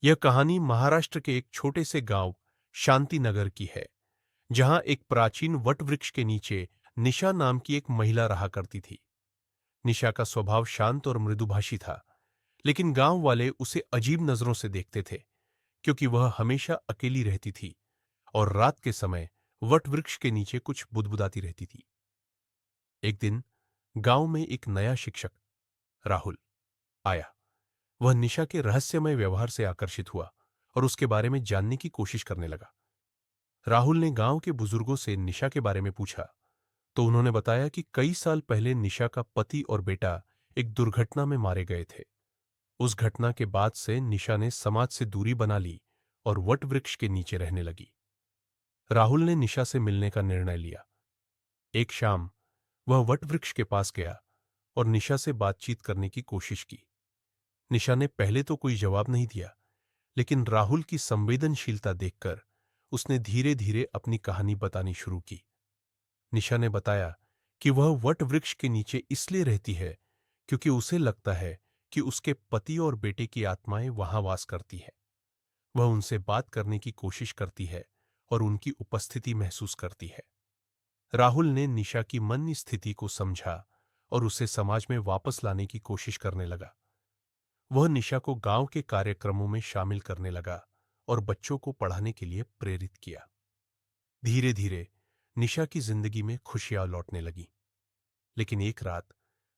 यह कहानी महाराष्ट्र के एक छोटे से गांव शांति नगर की है, जहां एक प्राचीन वट वृक्ष के नीचे निशा नाम की एक महिला रहा करती थी। निशा का स्वभाव शांत और मृदुभाषी था, लेकिन गांव वाले उसे अजीब नजरों से देखते थे, क्योंकि वह हमेशा अकेली रहती थी और रात के समय वट वृक्ष के नीचे कुछ बुदबुदाती रहती थी। एक दिन गांव में एक नया शिक्षक, राहुल, आया। वह निशा के रहस्यमय व्यवहार से आकर्षित हुआ और उसके बारे में जानने की कोशिश करने लगा। राहुल ने गांव के बुजुर्गों से निशा के बारे में पूछा, तो उन्होंने बताया कि कई साल पहले निशा का पति और बेटा एक दुर्घटना में मारे गए थे। उस घटना के बाद से निशा ने समाज से दूरी बना ली और वट वृक्ष के नीचे रहने लगी। राहुल ने निशा से मिलने का निर्णय लिया। एक शाम वह वट वृक्ष के पास गया और निशा से बातचीत करने की कोशिश की। निशा ने पहले तो कोई जवाब नहीं दिया, लेकिन राहुल की संवेदनशीलता देखकर उसने धीरे धीरे अपनी कहानी बतानी शुरू की। निशा ने बताया कि वह वट वृक्ष के नीचे इसलिए रहती है क्योंकि उसे लगता है कि उसके पति और बेटे की आत्माएं वहां वास करती हैं। वह उनसे बात करने की कोशिश करती है और उनकी उपस्थिति महसूस करती है। राहुल ने निशा की मन स्थिति को समझा और उसे समाज में वापस लाने की कोशिश करने लगा। वह निशा को गांव के कार्यक्रमों में शामिल करने लगा और बच्चों को पढ़ाने के लिए प्रेरित किया। धीरे धीरे निशा की जिंदगी में खुशियां लौटने लगी। लेकिन एक रात,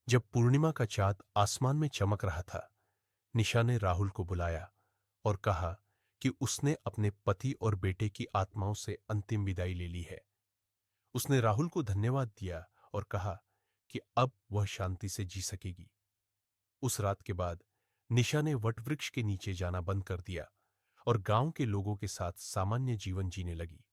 जब पूर्णिमा का चांद आसमान में चमक रहा था, निशा ने राहुल को बुलाया और कहा कि उसने अपने पति और बेटे की आत्माओं से अंतिम विदाई ले ली है। उसने राहुल को धन्यवाद दिया और कहा कि अब वह शांति से जी सकेगी। उस रात के बाद निशा ने वटवृक्ष के नीचे जाना बंद कर दिया और गांव के लोगों के साथ सामान्य जीवन जीने लगी।